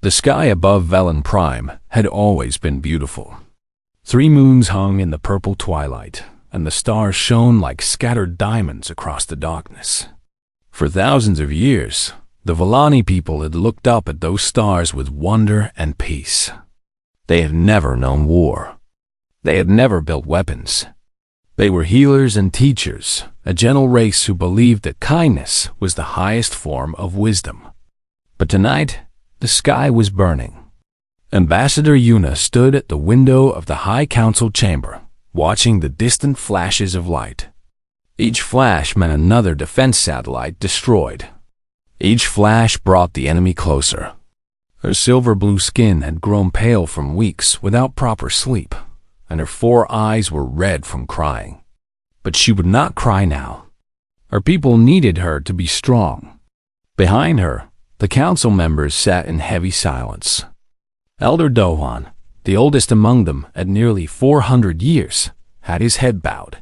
The sky above Velen Prime had always been beautiful. 3 moons hung in the purple twilight, and the stars shone like scattered diamonds across the darkness. For thousands of years, the Volani people had looked up at those stars with wonder and peace. They had never known war. They had never built weapons. They were healers and teachers, a gentle race who believed that kindness was the highest form of wisdom. But tonight, the sky was burning. Ambassador Yuna stood at the window of the High Council chamber, watching the distant flashes of light. Each flash meant another defense satellite destroyed. Each flash brought the enemy closer. Her silver-blue skin had grown pale from weeks without proper sleep, and her 4 eyes were red from crying. But she would not cry now. Her people needed her to be strong. Behind her, the council members sat in heavy silence. Elder Dohan, the oldest among them at nearly 400 years, had his head bowed.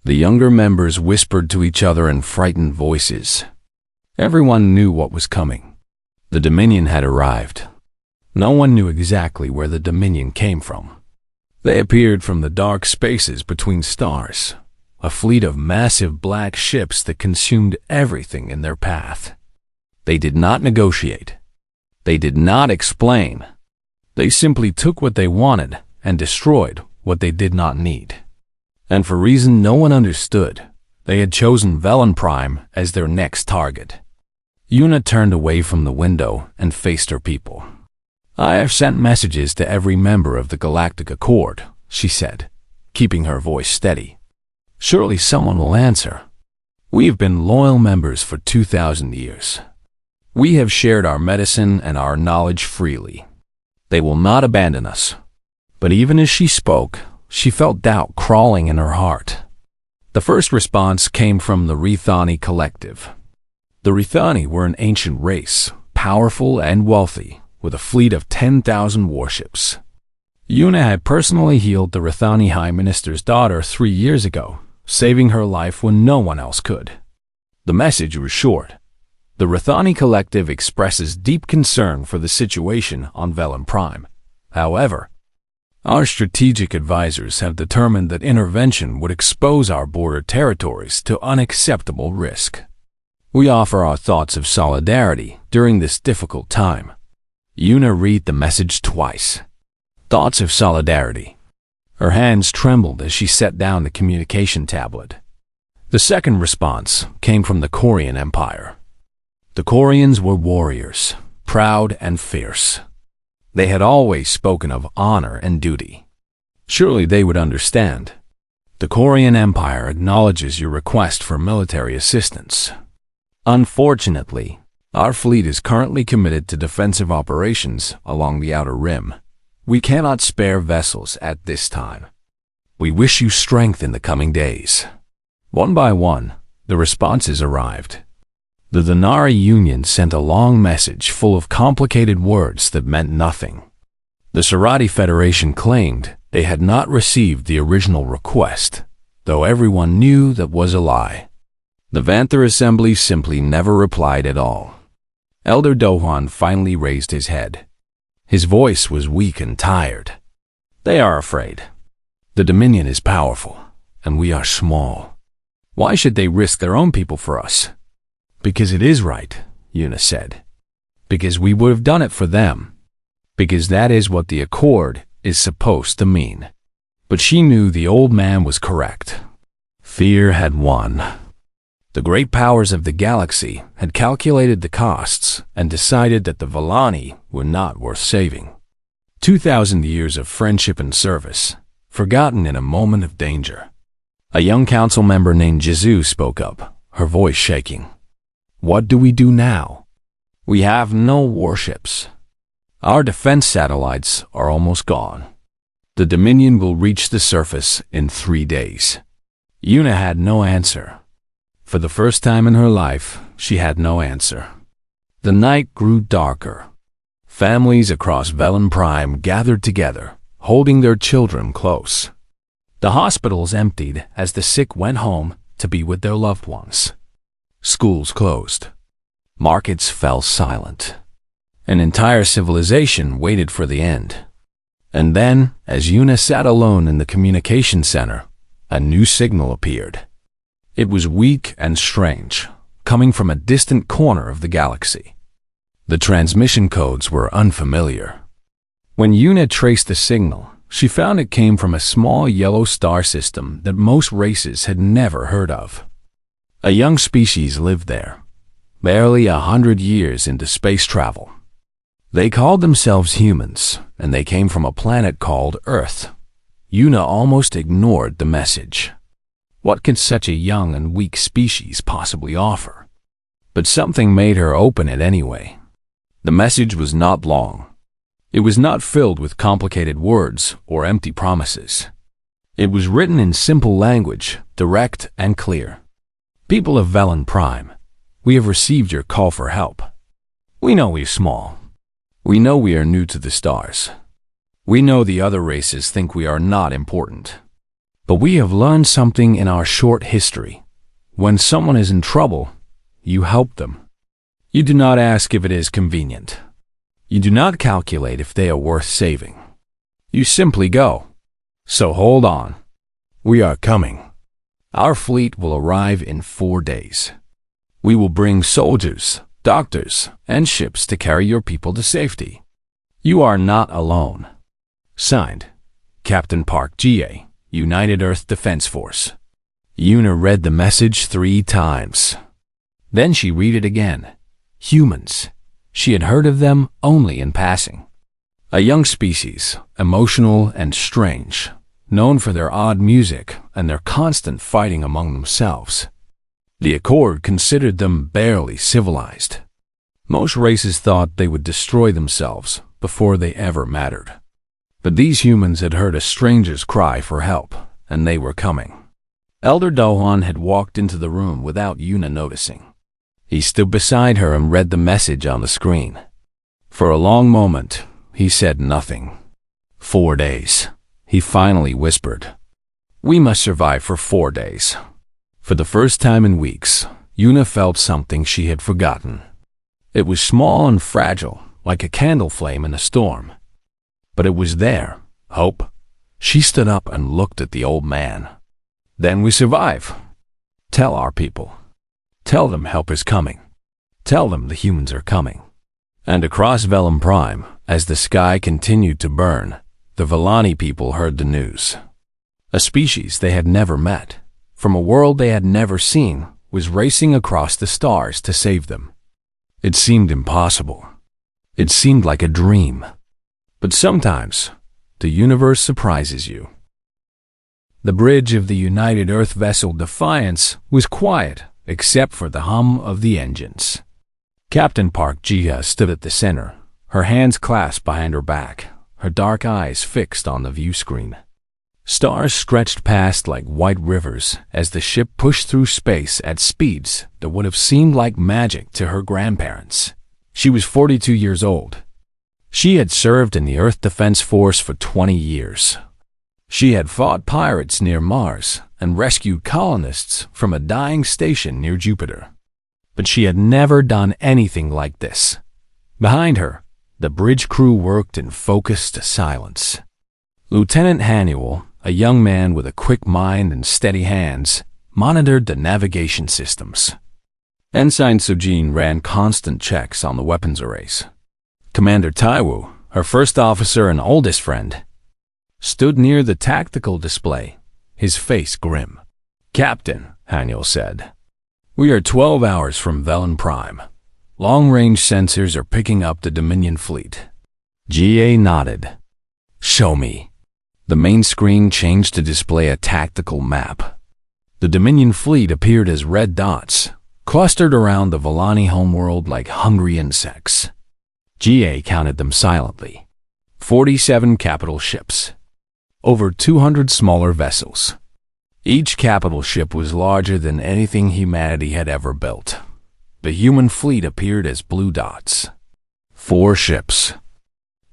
The younger members whispered to each other in frightened voices. Everyone knew what was coming. The Dominion had arrived. No one knew exactly where the Dominion came from. They appeared from the dark spaces between stars, a fleet of massive black ships that consumed everything in their path. They did not negotiate. They did not explain. They simply took what they wanted and destroyed what they did not need. And for reason no one understood, they had chosen Velen Prime as their next target. Yuna turned away from the window and faced her people. "I have sent messages to every member of the Galactic Accord," she said, keeping her voice steady. "Surely someone will answer. We have been loyal members for 2,000 years. We have shared our medicine and our knowledge freely. They will not abandon us." But even as she spoke, she felt doubt crawling in her heart. The first response came from the Rithani collective. The Rithani were an ancient race, powerful and wealthy, with a fleet of 10,000 warships. Yuna had personally healed the Rithani High Minister's daughter 3 years ago, saving her life when no one else could. The message was short. The Rithani collective expresses deep concern for the situation on Velen Prime. However, our strategic advisors have determined that intervention would expose our border territories to unacceptable risk. We offer our thoughts of solidarity during this difficult time. Yuna read the message twice. Thoughts of solidarity. Her hands trembled as she set down the communication tablet. The second response came from the Korean Empire. The Koreans were warriors, proud and fierce. They had always spoken of honor and duty. Surely they would understand. The Korean Empire acknowledges your request for military assistance. Unfortunately, our fleet is currently committed to defensive operations along the Outer Rim. We cannot spare vessels at this time. We wish you strength in the coming days. One by one, the responses arrived. The Denari Union sent a long message full of complicated words that meant nothing. The Sarati Federation claimed they had not received the original request, though everyone knew that was a lie. The Vanther Assembly simply never replied at all. Elder Dohan finally raised his head. His voice was weak and tired. "They are afraid. The Dominion is powerful, and we are small. Why should they risk their own people for us?" "Because it is right," Yuna said. "Because we would have done it for them. Because that is what the Accord is supposed to mean." But she knew the old man was correct. Fear had won. The great powers of the galaxy had calculated the costs and decided that the Volani were not worth saving. 2,000 years of friendship and service, forgotten in a moment of danger. A young council member named Jizu spoke up, her voice shaking. "What do we do now? We have no warships. Our defense satellites are almost gone. The Dominion will reach the surface in 3 days." Yuna had no answer. For the first time in her life, she had no answer. The night grew darker. Families across Velen Prime gathered together, holding their children close. The hospitals emptied as the sick went home to be with their loved ones. Schools closed. Markets fell silent. An entire civilization waited for the end. And then, as Yuna sat alone in the communication center, a new signal appeared. It was weak and strange, coming from a distant corner of the galaxy. The transmission codes were unfamiliar. When Yuna traced the signal, she found it came from a small yellow star system that most races had never heard of. A young species lived there, barely 100 years into space travel. They called themselves humans, and they came from a planet called Earth. Yuna almost ignored the message. What could such a young and weak species possibly offer? But something made her open it anyway. The message was not long. It was not filled with complicated words or empty promises. It was written in simple language, direct and clear. People of Velen Prime, we have received your call for help. We know we are small. We know we are new to the stars. We know the other races think we are not important. But we have learned something in our short history. When someone is in trouble, you help them. You do not ask if it is convenient. You do not calculate if they are worth saving. You simply go. So hold on. We are coming. Our fleet will arrive in 4 days. We will bring soldiers, doctors, and ships to carry your people to safety. You are not alone. Signed, Captain Park Ga, United Earth Defense Force. Yuna read the message 3 times. Then she read it again. Humans. She had heard of them only in passing. A young species, emotional and strange, known for their odd music and their constant fighting among themselves. The Accord considered them barely civilized. Most races thought they would destroy themselves before they ever mattered. But these humans had heard a stranger's cry for help, and they were coming. Elder Dohan had walked into the room without Yuna noticing. He stood beside her and read the message on the screen. For a long moment, he said nothing. 4 days, he finally whispered. We must survive for 4 days. For the first time in weeks, Yuna felt something she had forgotten. It was small and fragile, like a candle flame in a storm. But it was there, hope. She stood up and looked at the old man. Then we survive. Tell our people. Tell them help is coming. Tell them the humans are coming. And across Velen Prime, as the sky continued to burn, the Velani people heard the news. A species they had never met, from a world they had never seen, was racing across the stars to save them. It seemed impossible. It seemed like a dream. But sometimes, the universe surprises you. The bridge of the United Earth vessel Defiance was quiet, except for the hum of the engines. Captain Park Jia stood at the center, her hands clasped behind her back, her dark eyes fixed on the view screen. Stars stretched past like white rivers as the ship pushed through space at speeds that would have seemed like magic to her grandparents. She was 42 years old. She had served in the Earth Defense Force for 20 years. She had fought pirates near Mars and rescued colonists from a dying station near Jupiter. But she had never done anything like this. Behind her, the bridge crew worked in focused silence. Lieutenant Hanuel, a young man with a quick mind and steady hands, monitored the navigation systems. Ensign Sujin ran constant checks on the weapons arrays. Commander Taiwu, her first officer and oldest friend, stood near the tactical display, his face grim. Captain, Hanuel said, we are 12 hours from Velen Prime. Long-range sensors are picking up the Dominion fleet. GA nodded. Show me. The main screen changed to display a tactical map. The Dominion fleet appeared as red dots, clustered around the Velani homeworld like hungry insects. GA counted them silently. 47 capital ships. Over 200 smaller vessels. Each capital ship was larger than anything humanity had ever built. The human fleet appeared as blue dots. 4 ships.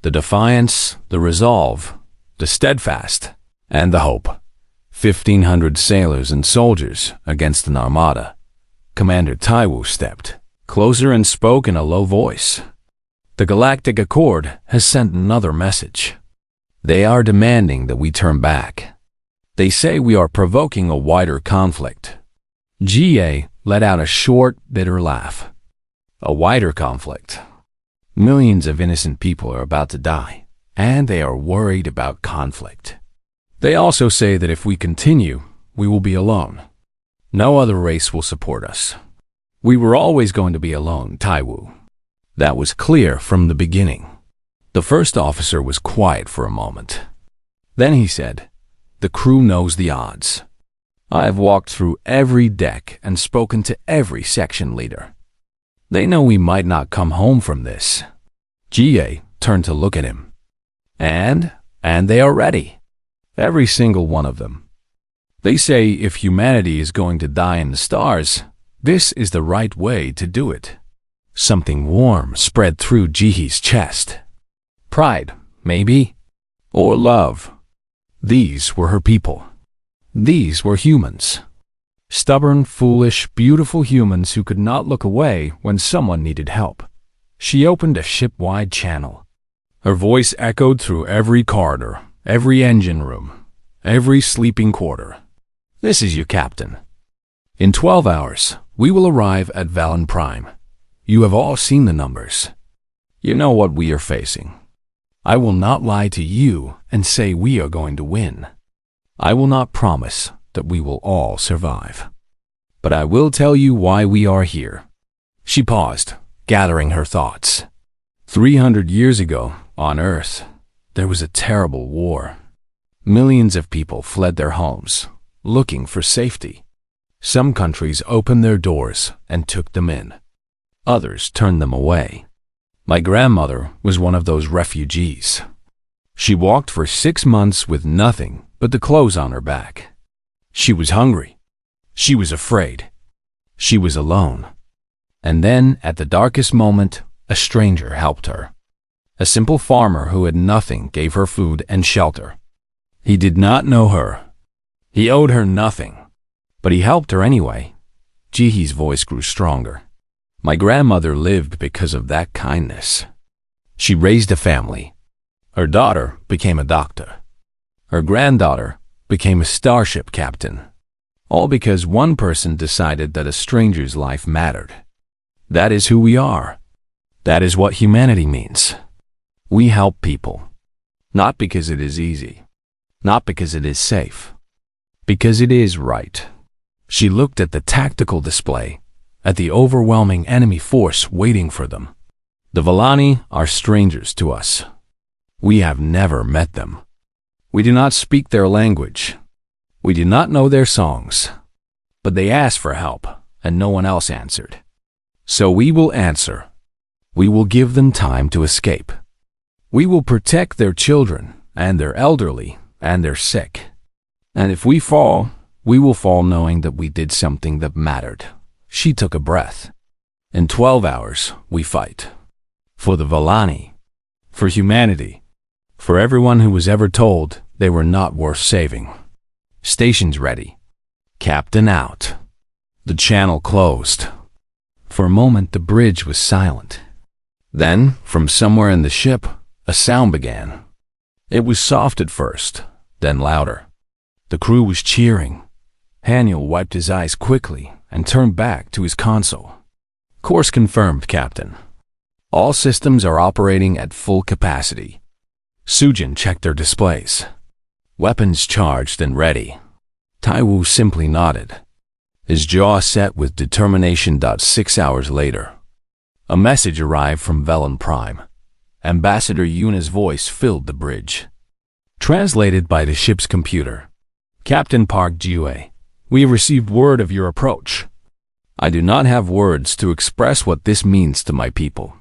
The Defiance, the Resolve, the Steadfast, and the Hope. 1,500 sailors and soldiers against an armada. Commander Taiwu stepped closer and spoke in a low voice. The Galactic Accord has sent another message. They are demanding that we turn back. They say we are provoking a wider conflict. GA let out a short, bitter laugh. A wider conflict. Millions of innocent people are about to die, and they are worried about conflict. They also say that if we continue, we will be alone. No other race will support us. We were always going to be alone, Taiwu. That was clear from the beginning. The first officer was quiet for a moment. Then he said, "The crew knows the odds. I have walked through every deck and spoken to every section leader. They know we might not come home from this." GA turned to look at him. And they are ready. Every single one of them. They say if humanity is going to die in the stars, this is the right way to do it. Something warm spread through Jihee's chest. Pride, maybe, or love. These were her people. These were humans. Stubborn, foolish, beautiful humans who could not look away when someone needed help. She opened a ship-wide channel. Her voice echoed through every corridor, every engine room, every sleeping quarter. "This is your captain. In 12 hours, we will arrive at Valen Prime. You have all seen the numbers. You know what we are facing. I will not lie to you and say we are going to win. I will not promise that we will all survive. But I will tell you why we are here." She paused, gathering her thoughts. 300 years ago, on Earth, there was a terrible war. Millions of people fled their homes, looking for safety. Some countries opened their doors and took them in. Others turned them away. My grandmother was one of those refugees. She walked for 6 months with nothing but the clothes on her back. She was hungry. She was afraid. She was alone. And then, at the darkest moment, a stranger helped her. A simple farmer who had nothing gave her food and shelter. He did not know her. He owed her nothing. But he helped her anyway. Jihee's voice grew stronger. My grandmother lived because of that kindness. She raised a family. Her daughter became a doctor. Her granddaughter became a starship captain. All because one person decided that a stranger's life mattered. That is who we are. That is what humanity means. We help people. Not because it is easy. Not because it is safe. Because it is right. She looked at the tactical display, at the overwhelming enemy force waiting for them. The Valani are strangers to us. We have never met them. We do not speak their language. We do not know their songs. But they asked for help, and no one else answered. So we will answer. We will give them time to escape. We will protect their children, and their elderly, and their sick. And if we fall, we will fall knowing that we did something that mattered. She took a breath. In 12 hours, we fight. For the Valani. For humanity. For everyone who was ever told they were not worth saving. Stations ready. Captain out. The channel closed. For a moment, the bridge was silent. Then, from somewhere in the ship, a sound began. It was soft at first, then louder. The crew was cheering. Haniel wiped his eyes quickly and turned back to his console. Course confirmed, Captain. All systems are operating at full capacity. Sujin checked their displays. Weapons charged and ready. Taiwu simply nodded, his jaw set with determination. 6 hours later, a message arrived from Velen Prime. Ambassador Yuna's voice filled the bridge. Translated by the ship's computer. Captain Park Jue, we have received word of your approach. I do not have words to express what this means to my people.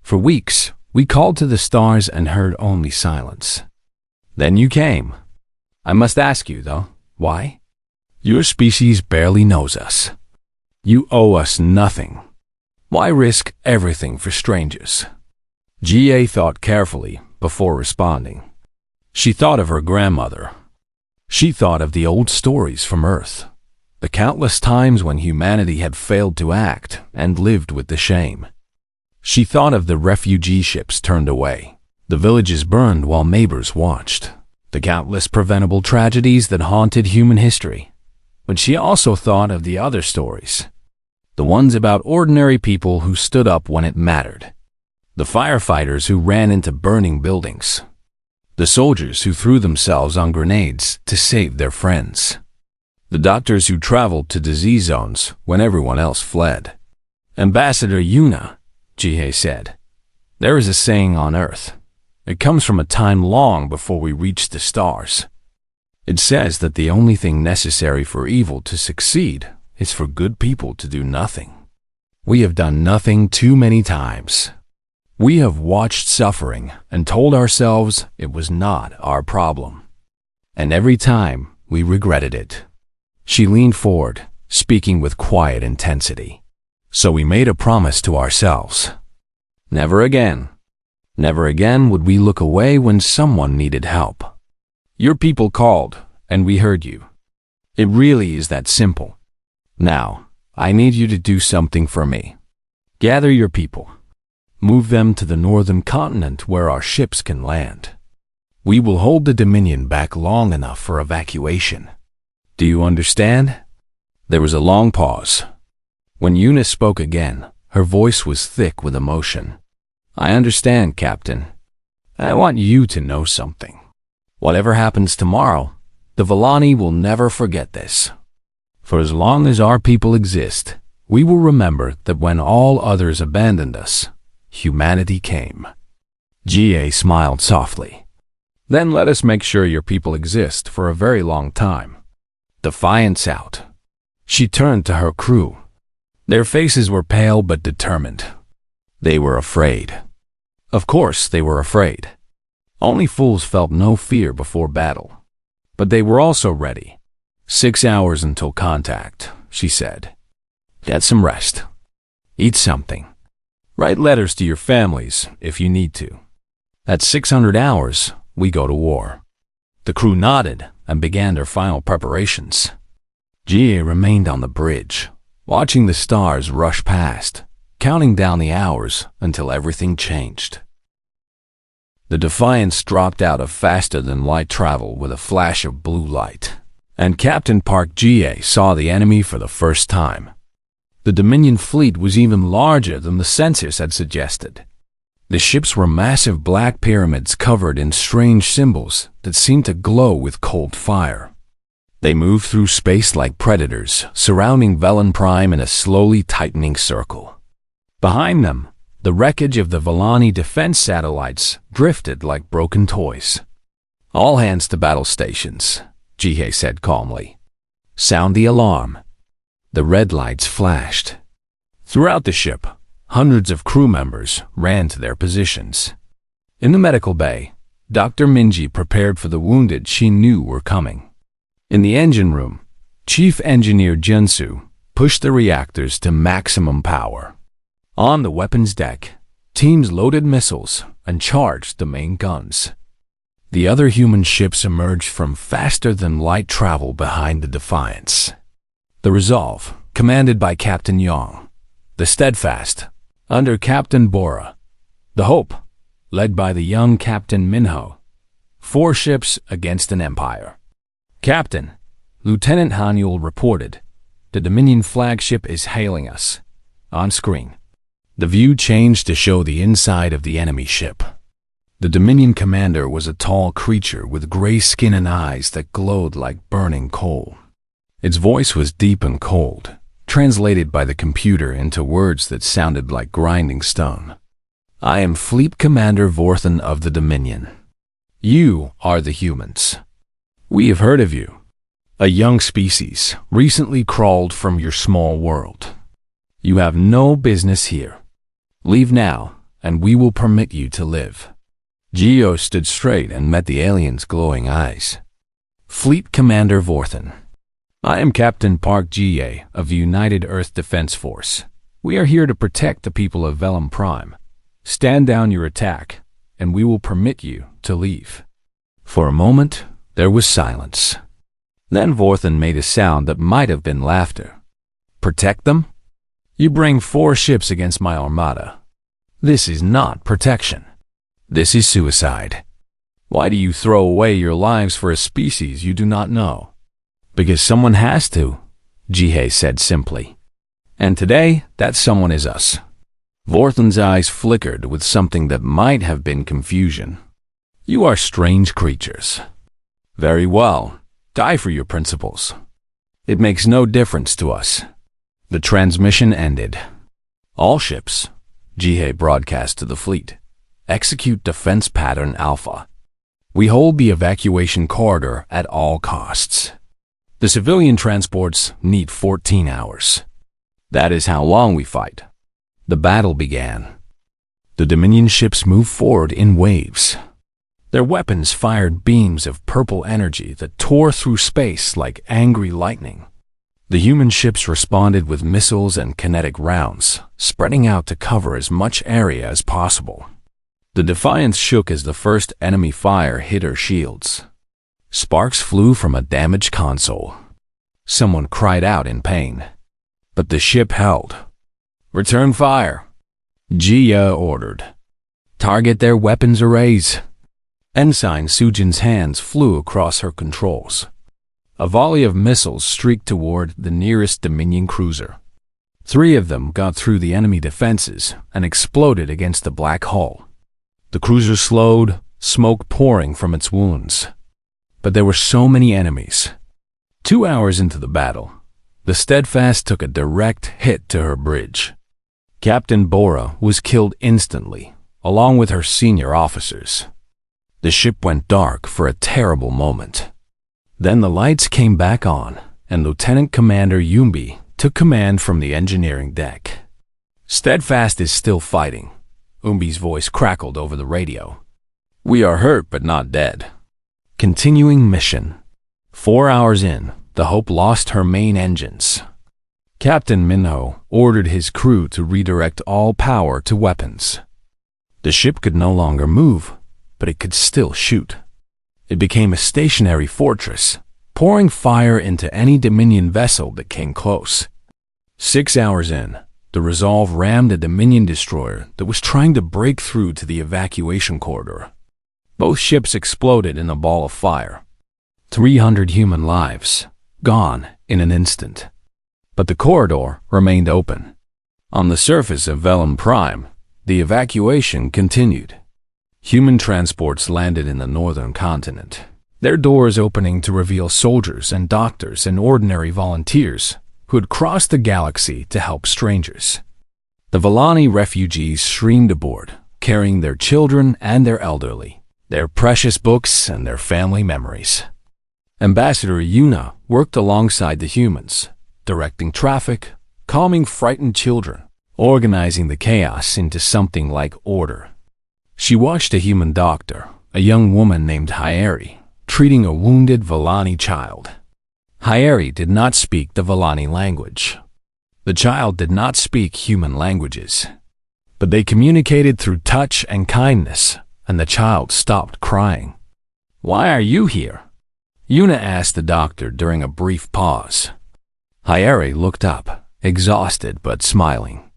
For weeks, we called to the stars and heard only silence. Then you came. I must ask you, though, why? Your species barely knows us. You owe us nothing. Why risk everything for strangers? GA thought carefully before responding. She thought of her grandmother. She thought of the old stories from Earth, the countless times when humanity had failed to act and lived with the shame. She thought of the refugee ships turned away, the villages burned while neighbors watched, the countless preventable tragedies that haunted human history. But she also thought of the other stories, the ones about ordinary people who stood up when it mattered, the firefighters who ran into burning buildings, the soldiers who threw themselves on grenades to save their friends, the doctors who traveled to disease zones when everyone else fled. Ambassador Yuna, Jihei said, there is a saying on Earth. It comes from a time long before we reached the stars. It says that the only thing necessary for evil to succeed is for good people to do nothing. We have done nothing too many times. We have watched suffering and told ourselves it was not our problem. And every time we regretted it. She leaned forward, speaking with quiet intensity. So we made a promise to ourselves. Never again. Never again would we look away when someone needed help. Your people called, and we heard you. It really is that simple. Now, I need you to do something for me. Gather your people. Move them to the northern continent where our ships can land. We will hold the Dominion back long enough for evacuation. Do you understand? There was a long pause. When Eunice spoke again, her voice was thick with emotion. I understand, Captain. I want you to know something. Whatever happens tomorrow, the Vallani will never forget this. For as long as our people exist, we will remember that when all others abandoned us, humanity came. Jie smiled softly. Then let us make sure your people exist for a very long time. Defiance out. She turned to her crew. Their faces were pale but determined. They were afraid. Of course they were afraid. Only fools felt no fear before battle. But they were also ready. 6 hours until contact, she said. Get some rest. Eat something. Write letters to your families if you need to. At 600 hours, we go to war. The crew nodded and began their final preparations. Jie remained on the bridge, watching the stars rush past, counting down the hours until everything changed. The Defiance dropped out of faster-than-light travel with a flash of blue light, and Captain Park Jie saw the enemy for the first time. The Dominion fleet was even larger than the census had suggested. The ships were massive black pyramids covered in strange symbols that seemed to glow with cold fire. They moved through space like predators, surrounding Velen Prime in a slowly tightening circle. Behind them, the wreckage of the Vallani defense satellites drifted like broken toys. All hands to battle stations, Jihei said calmly. Sound the alarm. The red lights flashed. Throughout the ship, hundreds of crew members ran to their positions. In the medical bay, Dr. Minji prepared for the wounded she knew were coming. In the engine room, Chief Engineer Junsu pushed the reactors to maximum power. On the weapons deck, teams loaded missiles and charged the main guns. The other human ships emerged from faster-than-light travel behind the Defiance. The Resolve, commanded by Captain Yang. The Steadfast, under Captain Bora. The Hope, led by the young Captain Minho. 4 ships against an empire. Captain, Lieutenant Hanyul reported. The Dominion flagship is hailing us. On screen. The view changed to show the inside of the enemy ship. The Dominion commander was a tall creature with gray skin and eyes that glowed like burning coal. Its voice was deep and cold, translated by the computer into words that sounded like grinding stone. I am Fleet Commander Vorthen of the Dominion. You are the humans. We have heard of you. A young species recently crawled from your small world. You have no business here. Leave now, and we will permit you to live. Geo stood straight and met the alien's glowing eyes. Fleet Commander Vorthen. I am Captain Park Jie of the United Earth Defense Force. We are here to protect the people of Velen Prime. Stand down your attack, and we will permit you to leave. For a moment, there was silence. Then Vorthen made a sound that might have been laughter. Protect them? You bring 4 ships against my armada. This is not protection. This is suicide. Why do you throw away your lives for a species you do not know? Because someone has to, Jihei said simply. And today, that someone is us. Vorthen's eyes flickered with something that might have been confusion. You are strange creatures. Very well, die for your principles. It makes no difference to us. The transmission ended. All ships, Jihei broadcast to the fleet, execute Defense Pattern Alpha. We hold the evacuation corridor at all costs. The civilian transports need 14 hours. That is how long we fight. The battle began. The Dominion ships moved forward in waves. Their weapons fired beams of purple energy that tore through space like angry lightning. The human ships responded with missiles and kinetic rounds, spreading out to cover as much area as possible. The Defiance shook as the first enemy fire hit her shields. Sparks flew from a damaged console. Someone cried out in pain. But the ship held. Return fire, Jia ordered. Target their weapons arrays. Ensign Sujin's hands flew across her controls. A volley of missiles streaked toward the nearest Dominion cruiser. 3 of them got through the enemy defenses and exploded against the black hull. The cruiser slowed, smoke pouring from its wounds. But there were so many enemies. 2 hours into the battle, the Steadfast took a direct hit to her bridge. Captain Bora was killed instantly, along with her senior officers. The ship went dark for a terrible moment. Then the lights came back on, and Lieutenant Commander Yumbi took command from the engineering deck. Steadfast is still fighting. Umbi's voice crackled over the radio. We are hurt but not dead. Continuing mission. 4 hours in, the Hope lost her main engines. Captain Minho ordered his crew to redirect all power to weapons. The ship could no longer move, but it could still shoot. It became a stationary fortress, pouring fire into any Dominion vessel that came close. 6 hours in, the Resolve rammed a Dominion destroyer that was trying to break through to the evacuation corridor. Both ships exploded in a ball of fire. 300 human lives, gone in an instant. But the corridor remained open. On the surface of Vellum Prime, the evacuation continued. Human transports landed in the northern continent, their doors opening to reveal soldiers and doctors and ordinary volunteers who had crossed the galaxy to help strangers. The Vellani refugees streamed aboard, carrying their children and their elderly, their precious books and their family memories. Ambassador Yuna worked alongside the humans, directing traffic, calming frightened children, organizing the chaos into something like order. She watched a human doctor, a young woman named Hyeri, treating a wounded Vellani child. Hyeri did not speak the Vellani language. The child did not speak human languages. But they communicated through touch and kindness, and the child stopped crying. Why are you here? Yuna asked the doctor during a brief pause. Hyeri looked up, exhausted but smiling.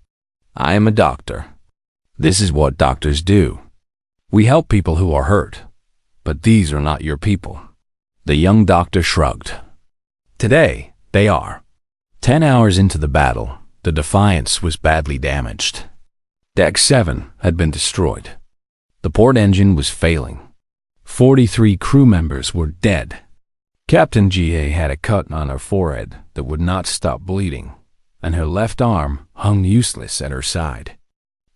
I am a doctor. This is what doctors do. We help people who are hurt, but these are not your people. The young doctor shrugged. Today, they are. 10 hours into the battle, the Defiance was badly damaged. Deck 7 had been destroyed. The port engine was failing. 43 crew members were dead. Captain Jie had a cut on her forehead that would not stop bleeding, and her left arm hung useless at her side.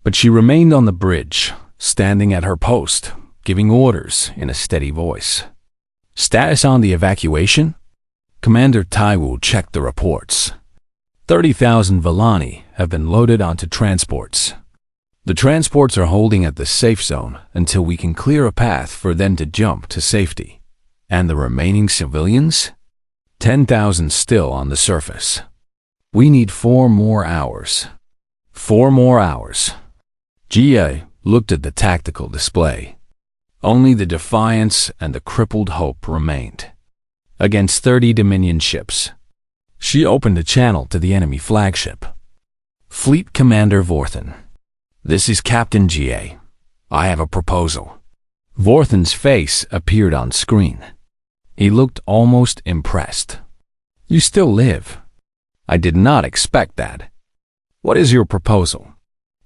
But she remained on the bridge, standing at her post, giving orders in a steady voice. Status on the evacuation? Commander Taiwu checked the reports. 30,000 Vellani have been loaded onto transports. The transports are holding at the safe zone until we can clear a path for them to jump to safety. And the remaining civilians? 10,000 still on the surface. We need 4 more hours. 4 more hours. Jie looked at the tactical display. Only the Defiance and the crippled Hope remained. Against 30 Dominion ships. She opened a channel to the enemy flagship. Fleet Commander Vorthen. This is Captain GA. I have a proposal. Vorthen's face appeared on screen. He looked almost impressed. You still live. I did not expect that. What is your proposal?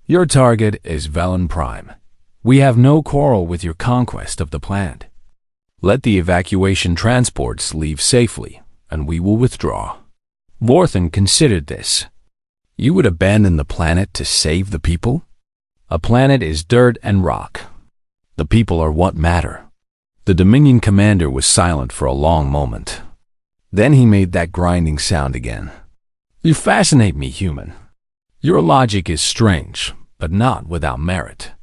Your target is Velen Prime. We have no quarrel with your conquest of the planet. Let the evacuation transports leave safely, and we will withdraw. Vorthen considered this. You would abandon the planet to save the people? A planet is dirt and rock. The people are what matter. The Dominion commander was silent for a long moment. Then he made that grinding sound again. You fascinate me, human. Your logic is strange, but not without merit.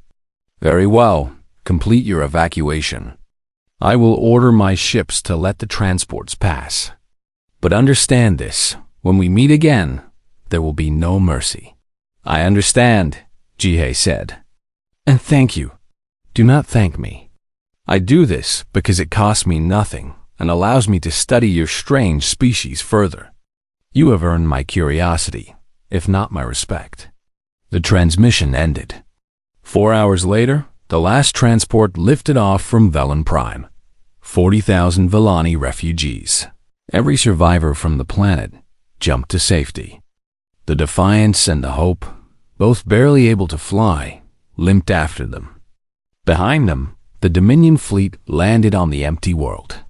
Very well, complete your evacuation. I will order my ships to let the transports pass. But understand this, when we meet again, there will be no mercy. I understand, Jihei said. And thank you. Do not thank me. I do this because it costs me nothing and allows me to study your strange species further. You have earned my curiosity, if not my respect. The transmission ended. 4 hours later, the last transport lifted off from Velen Prime. 40,000 Velani refugees. Every survivor from the planet jumped to safety. The Defiance and the Hope, both barely able to fly, limped after them. Behind them, the Dominion fleet landed on the empty world.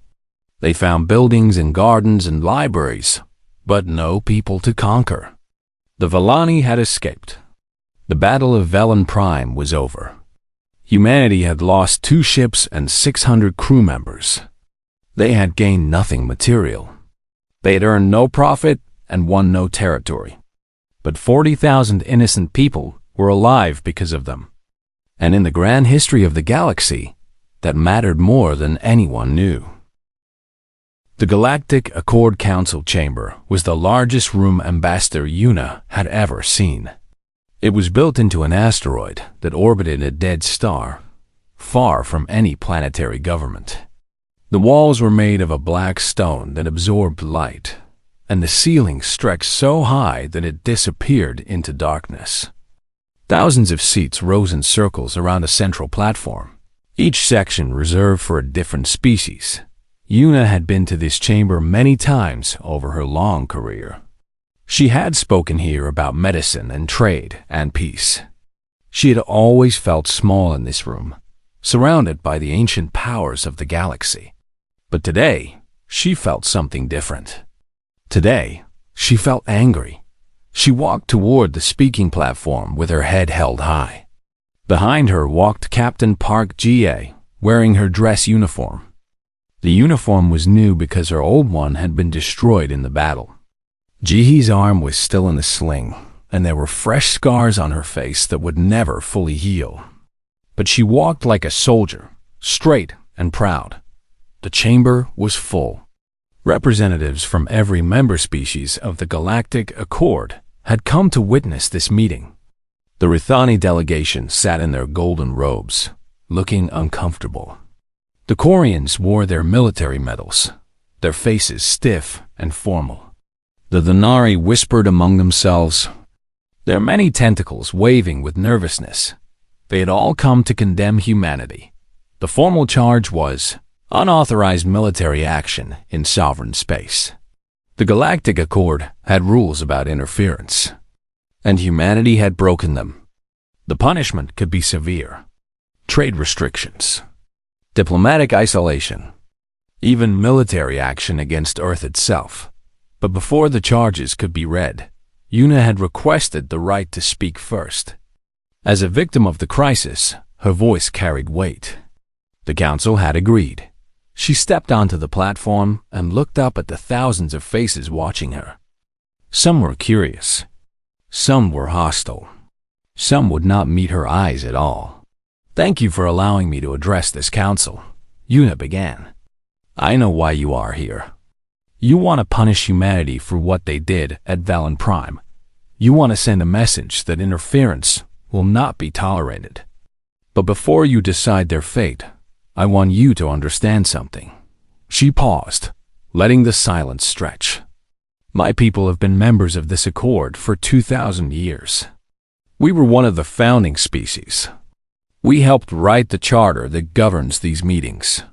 They found buildings and gardens and libraries, but no people to conquer. The Velani had escaped. The Battle of Velen Prime was over. Humanity had lost 2 ships and 600 crew members. They had gained nothing material. They had earned no profit and won no territory. But 40,000 innocent people were alive because of them. And in the grand history of the galaxy, that mattered more than anyone knew. The Galactic Accord Council Chamber was the largest room Ambassador Yuna had ever seen. It was built into an asteroid that orbited a dead star, far from any planetary government. The walls were made of a black stone that absorbed light, and the ceiling stretched so high that it disappeared into darkness. Thousands of seats rose in circles around a central platform, each section reserved for a different species. Yuna had been to this chamber many times over her long career. She had spoken here about medicine and trade and peace. She had always felt small in this room, surrounded by the ancient powers of the galaxy. But today, she felt something different. Today, she felt angry. She walked toward the speaking platform with her head held high. Behind her walked Captain Park Jie, wearing her dress uniform. The uniform was new because her old one had been destroyed in the battle. Jihee's arm was still in the sling, and there were fresh scars on her face that would never fully heal. But she walked like a soldier, straight and proud. The chamber was full. Representatives from every member species of the Galactic Accord had come to witness this meeting. The Rithani delegation sat in their golden robes, looking uncomfortable. The Quarians wore their military medals, their faces stiff and formal. The Thanari whispered among themselves, their many tentacles waving with nervousness. They had all come to condemn humanity. The formal charge was unauthorized military action in sovereign space. The Galactic Accord had rules about interference, and humanity had broken them. The punishment could be severe. Trade restrictions, diplomatic isolation, even military action against Earth itself. But before the charges could be read, Yuna had requested the right to speak first. As a victim of the crisis, her voice carried weight. The council had agreed. She stepped onto the platform and looked up at the thousands of faces watching her. Some were curious. Some were hostile. Some would not meet her eyes at all. Thank you for allowing me to address this council, Yuna began. I know why you are here. You want to punish humanity for what they did at Velen Prime. You want to send a message that interference will not be tolerated. But before you decide their fate, I want you to understand something. She paused, letting the silence stretch. My people have been members of this accord for 2,000 years. We were one of the founding species. We helped write the charter that governs these meetings.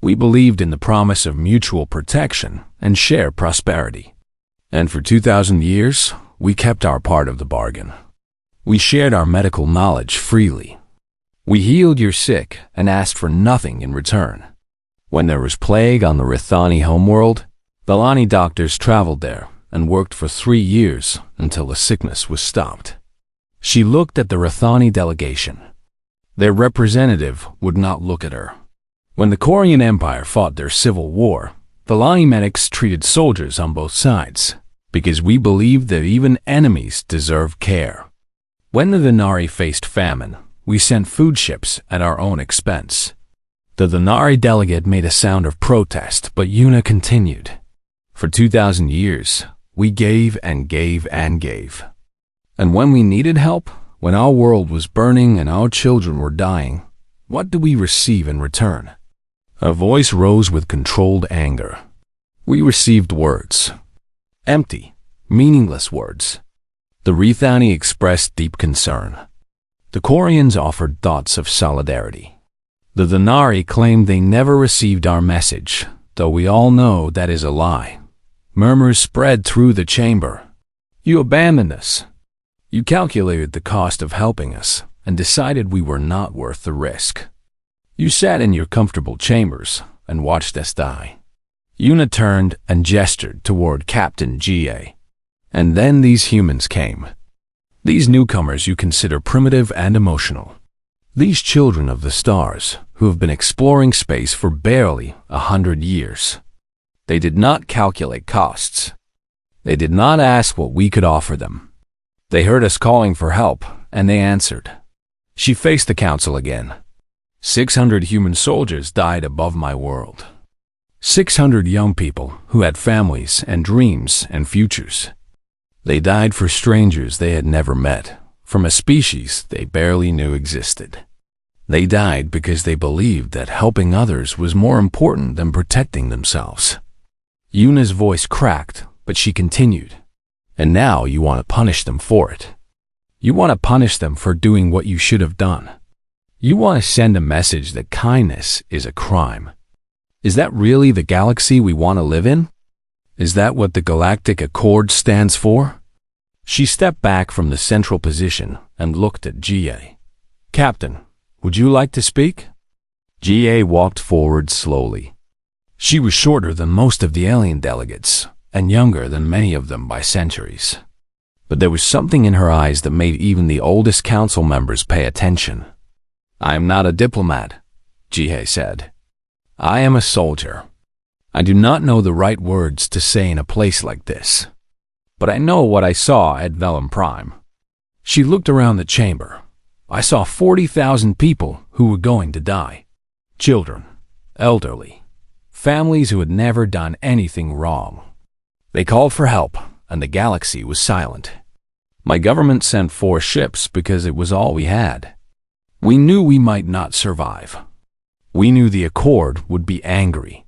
We believed in the promise of mutual protection and shared prosperity. And for 2,000 years, we kept our part of the bargain. We shared our medical knowledge freely. We healed your sick and asked for nothing in return. When there was plague on the Rithani homeworld, the Lani doctors traveled there and worked for 3 years until the sickness was stopped. She looked at the Rithani delegation. Their representative would not look at her. When the Korean Empire fought their civil war, the Lani medics treated soldiers on both sides, because we believed that even enemies deserve care. When the Thanari faced famine, we sent food ships at our own expense. The Thanari delegate made a sound of protest, but Yuna continued. For 2,000 years, we gave and gave and gave. And when we needed help, when our world was burning and our children were dying, what did we receive in return? A voice rose with controlled anger. We received words. Empty, meaningless words. The Rithani expressed deep concern. The Koreans offered thoughts of solidarity. The Thanari claimed they never received our message, though we all know that is a lie. Murmurs spread through the chamber. You abandoned us. You calculated the cost of helping us and decided we were not worth the risk. You sat in your comfortable chambers and watched us die. Yuna turned and gestured toward Captain Ga. And then these humans came. These newcomers you consider primitive and emotional. These children of the stars who have been exploring space for barely 100 years. They did not calculate costs. They did not ask what we could offer them. They heard us calling for help, and they answered. She faced the council again. 600 human soldiers died above my world. 600 young people who had families and dreams and futures. They died for strangers they had never met, from a species they barely knew existed. They died because they believed that helping others was more important than protecting themselves. Yuna's voice cracked, but she continued. And now you want to punish them for it. You want to punish them for doing what you should have done. You want to send a message that kindness is a crime. Is that really the galaxy we want to live in? Is that what the Galactic Accord stands for? She stepped back from the central position and looked at Ga. Captain, would you like to speak? Ga walked forward slowly. She was shorter than most of the alien delegates, and younger than many of them by centuries. But there was something in her eyes that made even the oldest council members pay attention. I am not a diplomat, Jihei said. I am a soldier. I do not know the right words to say in a place like this, but I know what I saw at Velum Prime. She looked around the chamber. I saw 40,000 people who were going to die. Children, elderly, families who had never done anything wrong. They called for help, and the galaxy was silent. My government sent 4 ships because it was all we had. We knew we might not survive. We knew the Accord would be angry.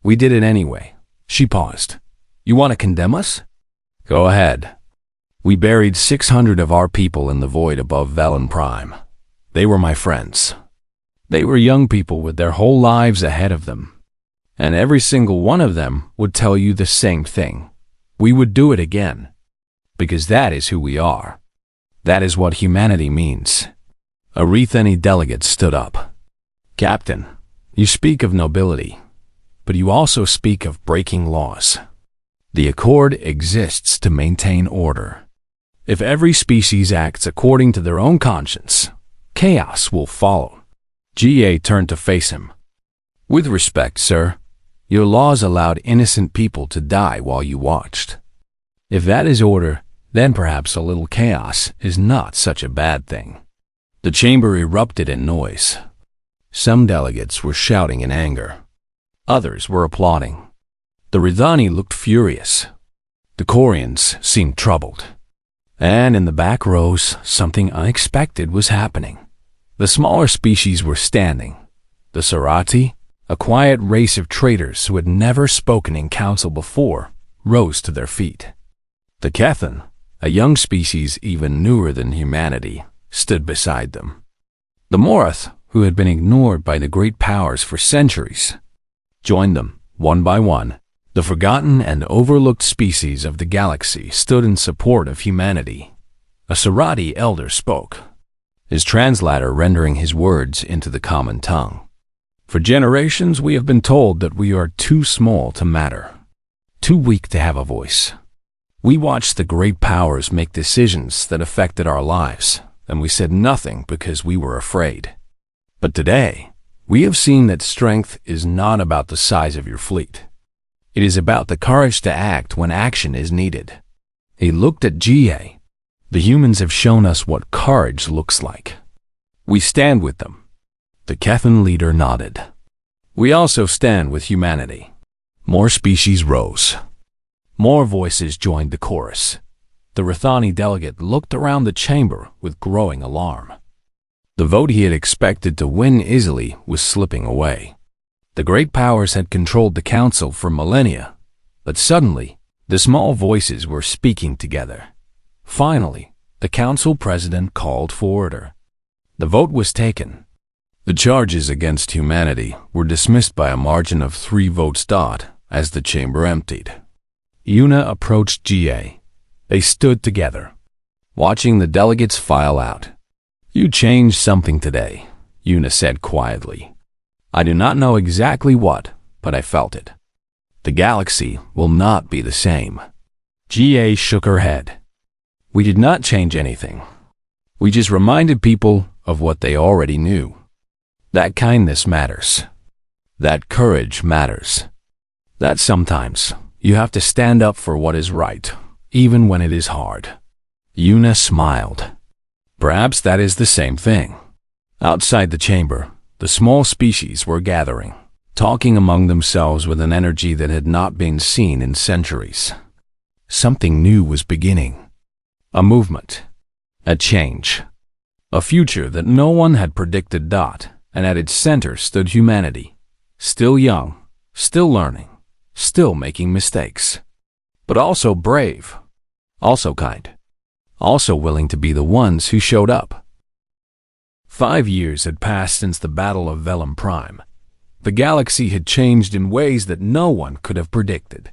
We did it anyway. She paused. You want to condemn us? Go ahead. We buried 600 of our people in the void above Velen Prime. They were my friends. They were young people with their whole lives ahead of them. And every single one of them would tell you the same thing. We would do it again. Because that is who we are. That is what humanity means. A Rithani delegate stood up. Captain, you speak of nobility, but you also speak of breaking laws. The Accord exists to maintain order. If every species acts according to their own conscience, chaos will follow. Ga turned to face him. With respect, sir, your laws allowed innocent people to die while you watched. If that is order, then perhaps a little chaos is not such a bad thing. The chamber erupted in noise. Some delegates were shouting in anger. Others were applauding. The Rithani looked furious. The Koreans seemed troubled. And in the back rows, something unexpected was happening. The smaller species were standing. The Sarati, a quiet race of traitors who had never spoken in council before, rose to their feet. The Kethan, A young species even newer than humanity stood beside them. The Morath, who had been ignored by the great powers for centuries, joined them, one by one. The forgotten and overlooked species of the galaxy stood in support of humanity. A Serati elder spoke, his translator rendering his words into the common tongue. For generations we have been told that we are too small to matter, too weak to have a voice. We watched the great powers make decisions that affected our lives, and we said nothing because we were afraid. But today, we have seen that strength is not about the size of your fleet. It is about the courage to act when action is needed. He looked at GA. The humans have shown us what courage looks like. We stand with them. The Kethan leader nodded. We also stand with humanity. More species rose. More voices joined the chorus. The Rathani delegate looked around the chamber with growing alarm. The vote he had expected to win easily was slipping away. The great powers had controlled the council for millennia, but suddenly, the small voices were speaking together. Finally, the council president called for order. The vote was taken. The charges against humanity were dismissed by a margin of 3 votes as the chamber emptied. Yuna approached GA. They stood together, watching the delegates file out. You changed something today, Yuna said quietly. I do not know exactly what, but I felt it. The galaxy will not be the same. GA shook her head. We did not change anything. We just reminded people of what they already knew. That kindness matters. That courage matters. That sometimes you have to stand up for what is right, even when it is hard. Yuna smiled. Perhaps that is the same thing. Outside the chamber, the small species were gathering, talking among themselves with an energy that had not been seen in centuries. Something new was beginning. A movement. A change. A future that no one had predicted. And at its center stood humanity. Still young, still learning, still making mistakes. But also brave. Also kind. Also willing to be the ones who showed up. 5 years had passed since the Battle of Velum Prime. The galaxy had changed in ways that no one could have predicted.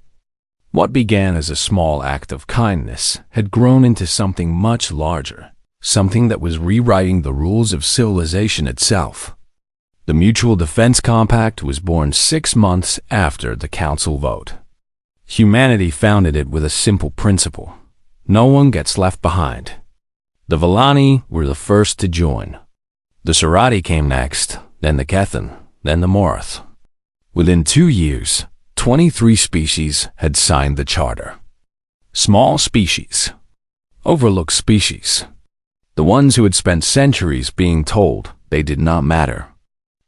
What began as a small act of kindness had grown into something much larger, something that was rewriting the rules of civilization itself. The Mutual Defense Compact was born 6 months after the Council vote. Humanity founded it with a simple principle. No one gets left behind. The Vellani were the first to join. The Serati came next, then the Kethan, then the Morath. Within 2 years, 23 species had signed the charter. Small species. Overlooked species. The ones who had spent centuries being told they did not matter.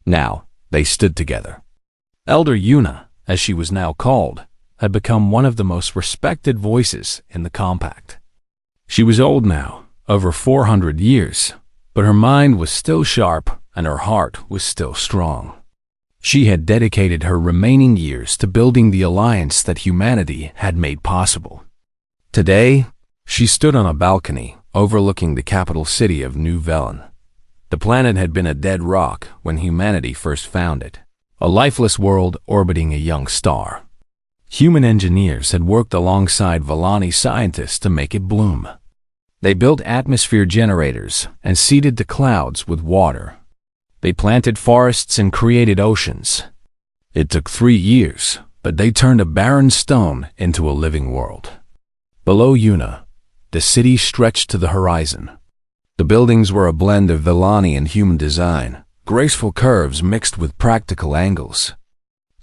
Now, they stood together. Elder Yuna, as she was now called, had become one of the most respected voices in the compact. She was old now, over 400 years, but her mind was still sharp and her heart was still strong. She had dedicated her remaining years to building the alliance that humanity had made possible. Today, she stood on a balcony overlooking the capital city of New Velen. The planet had been a dead rock when humanity first found it, a lifeless world orbiting a young star. Human engineers had worked alongside Vellani scientists to make it bloom. They built atmosphere generators and seeded the clouds with water. They planted forests and created oceans. It took 3 years, but they turned a barren stone into a living world. Below Yuna, the city stretched to the horizon. The buildings were a blend of Vellani and human design, graceful curves mixed with practical angles.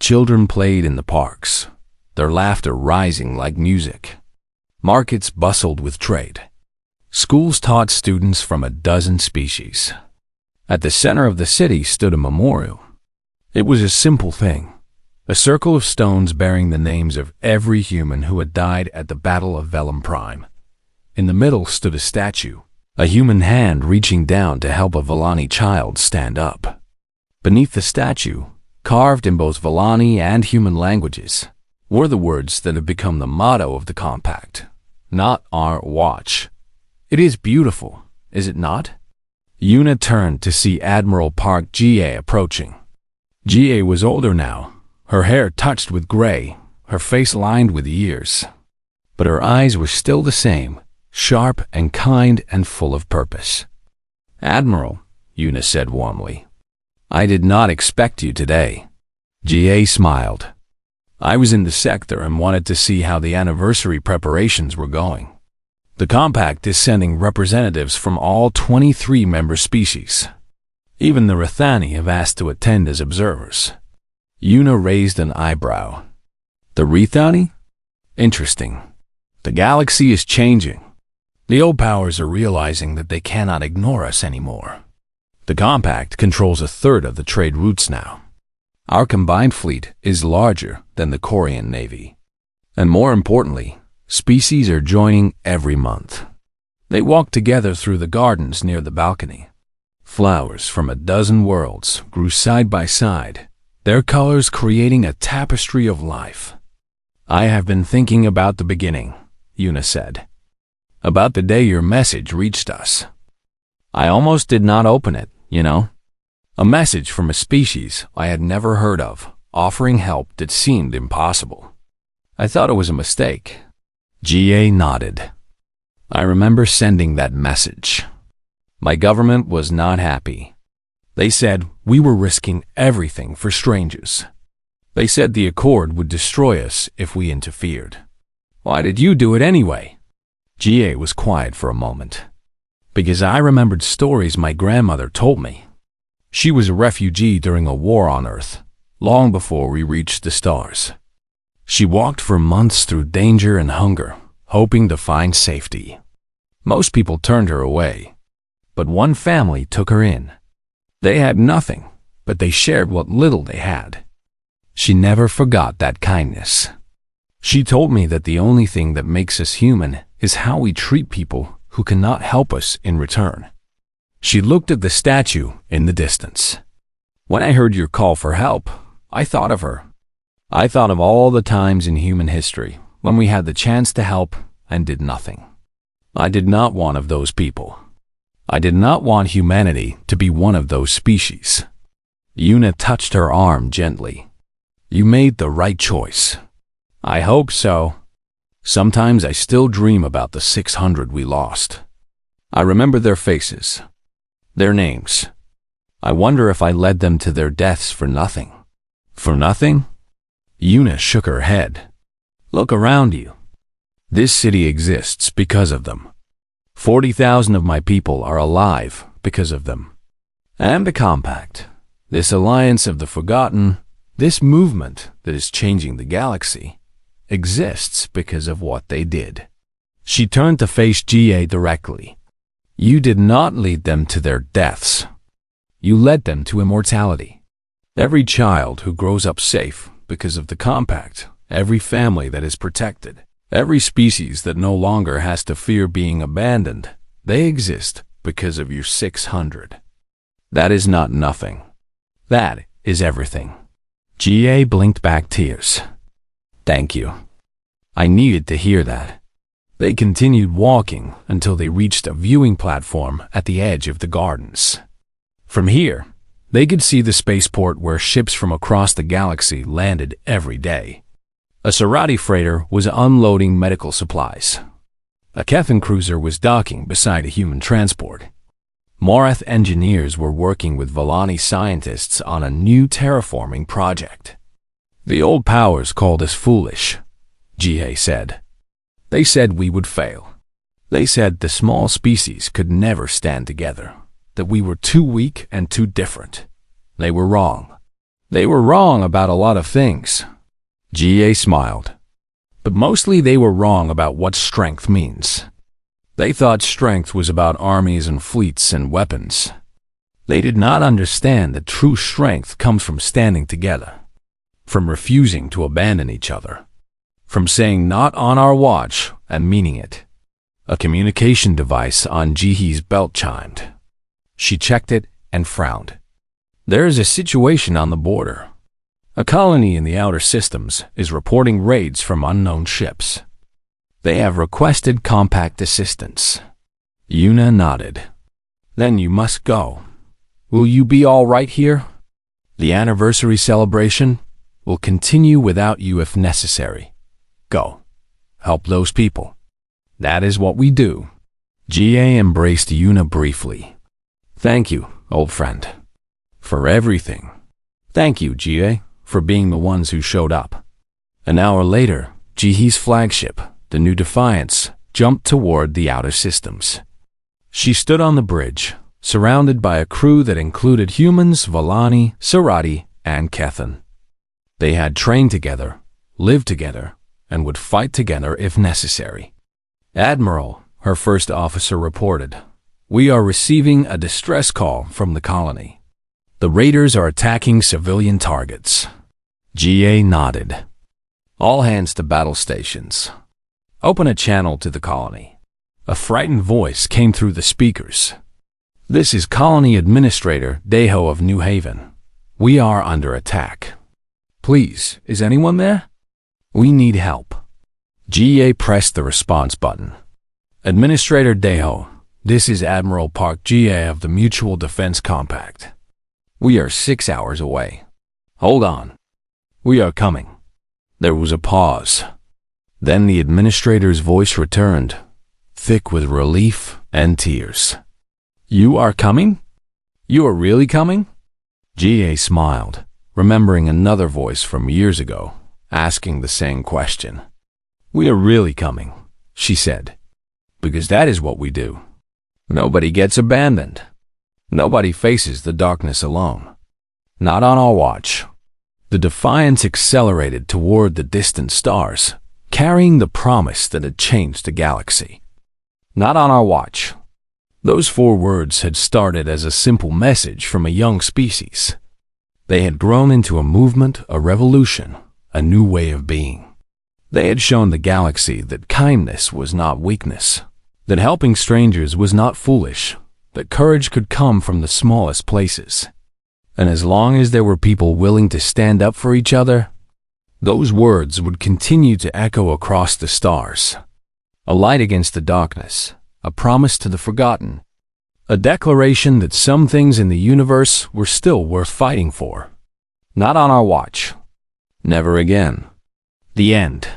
Children played in the parks, their laughter rising like music. Markets bustled with trade. Schools taught students from a dozen species. At the center of the city stood a memorial. It was a simple thing, a circle of stones bearing the names of every human who had died at the Battle of Velum Prime. In the middle stood a statue, a human hand reaching down to help a Vellani child stand up. Beneath the statue, carved in both Vellani and human languages, were the words that have become the motto of the compact. Not our watch. It is beautiful, is it not? Yuna turned to see Admiral Park Ga approaching. Ga was older now, her hair touched with gray, her face lined with years. But her eyes were still the same, sharp and kind and full of purpose. Admiral, Yuna said warmly, I did not expect you today. Ga smiled. I was in the sector and wanted to see how the anniversary preparations were going. The Compact is sending representatives from all 23 member species. Even the Rithani have asked to attend as observers. Yuna raised an eyebrow. The Rithani? Interesting. The galaxy is changing. The old powers are realizing that they cannot ignore us anymore. The Compact controls a third of the trade routes now. Our combined fleet is larger than the Korean Navy. And more importantly, species are joining every month. They walk together through the gardens near the balcony. Flowers from a dozen worlds grew side by side, their colors creating a tapestry of life. I have been thinking about the beginning, Yuna said. About the day your message reached us. I almost did not open it, you know. A message from a species I had never heard of, offering help that seemed impossible. I thought it was a mistake. Ga nodded. I remember sending that message. My government was not happy. They said we were risking everything for strangers. They said the Accord would destroy us if we interfered. Why did you do it anyway? Ga was quiet for a moment. Because I remembered stories my grandmother told me. She was a refugee during a war on Earth, long before we reached the stars. She walked for months through danger and hunger, hoping to find safety. Most people turned her away, but one family took her in. They had nothing, but they shared what little they had. She never forgot that kindness. She told me that the only thing that makes us human is how we treat people who cannot help us in return. She looked at the statue in the distance. When I heard your call for help, I thought of her. I thought of all the times in human history when we had the chance to help and did nothing. I did not want of those people. I did not want humanity to be one of those species. Yuna touched her arm gently. You made the right choice. I hope so. Sometimes I still dream about the 600 we lost. I remember their faces. Their names. I wonder if I led them to their deaths for nothing. For nothing? Yuna shook her head. Look around you. This city exists because of them. 40,000 of my people are alive because of them. And the Compact, this alliance of the forgotten, this movement that is changing the galaxy, exists because of what they did. She turned to face Ga directly. You did not lead them to their deaths. You led them to immortality. Every child who grows up safe because of the Compact, every family that is protected, every species that no longer has to fear being abandoned, they exist because of your 600. That is not nothing. That is everything. Ga blinked back tears. Thank you. I needed to hear that. They continued walking until they reached a viewing platform at the edge of the gardens. From here, they could see the spaceport where ships from across the galaxy landed every day. A Sarati freighter was unloading medical supplies. A Kethan cruiser was docking beside a human transport. Morath engineers were working with Volani scientists on a new terraforming project. The old powers called us foolish, Ga said. They said we would fail. They said the small species could never stand together, that we were too weak and too different. They were wrong. They were wrong about a lot of things. Ga smiled. But mostly they were wrong about what strength means. They thought strength was about armies and fleets and weapons. They did not understand that true strength comes from standing together, from refusing to abandon each other, from saying not on our watch and meaning it. A communication device on Jihee's belt chimed. She checked it and frowned. There is a situation on the border. A colony in the outer systems is reporting raids from unknown ships. They have requested compact assistance. Yuna nodded. Then you must go. Will you be all right here? The anniversary celebration will continue without you if necessary. Go. Help those people. That is what we do. GA embraced Yuna briefly. Thank you, old friend. For everything. Thank you, GA, for being the ones who showed up. An hour later, Jihee's flagship, the New Defiance, jumped toward the outer systems. She stood on the bridge, surrounded by a crew that included humans, Valani, Sarati, and Kethan. They had trained together, lived together, and would fight together if necessary. Admiral, her first officer, reported, "We are receiving a distress call from the colony. The raiders are attacking civilian targets." GA nodded. All hands to battle stations. Open a channel to the colony. A frightened voice came through the speakers. This is Colony Administrator Deho of New Haven. We are under attack. Please, is anyone there? We need help. GA pressed the response button. Administrator Deho, this is Admiral Park GA of the Mutual Defense Compact. We are 6 hours away. Hold on. We are coming. There was a pause. Then the administrator's voice returned, thick with relief and tears. You are coming? You are really coming? GA smiled, remembering another voice from years ago, asking the same question. We are really coming, she said, because that is what we do. Nobody gets abandoned. Nobody faces the darkness alone. Not on our watch. The Defiance accelerated toward the distant stars, carrying the promise that had changed the galaxy. Not on our watch. Those 4 words had started as a simple message from a young species. They had grown into a movement, a revolution, a new way of being. They had shown the galaxy that kindness was not weakness, that helping strangers was not foolish, that courage could come from the smallest places. And as long as there were people willing to stand up for each other, those words would continue to echo across the stars. A light against the darkness, a promise to the forgotten, a declaration that some things in the universe were still worth fighting for. Not on our watch. Never again. The end.